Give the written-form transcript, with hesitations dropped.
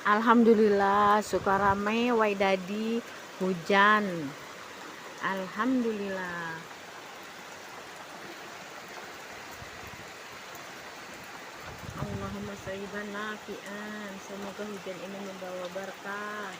Alhamdulillah, suka rame wai dadi hujan. Alhamdulillah. Allahumma shayyiban nafi'an. Semoga hujan ini membawa berkah.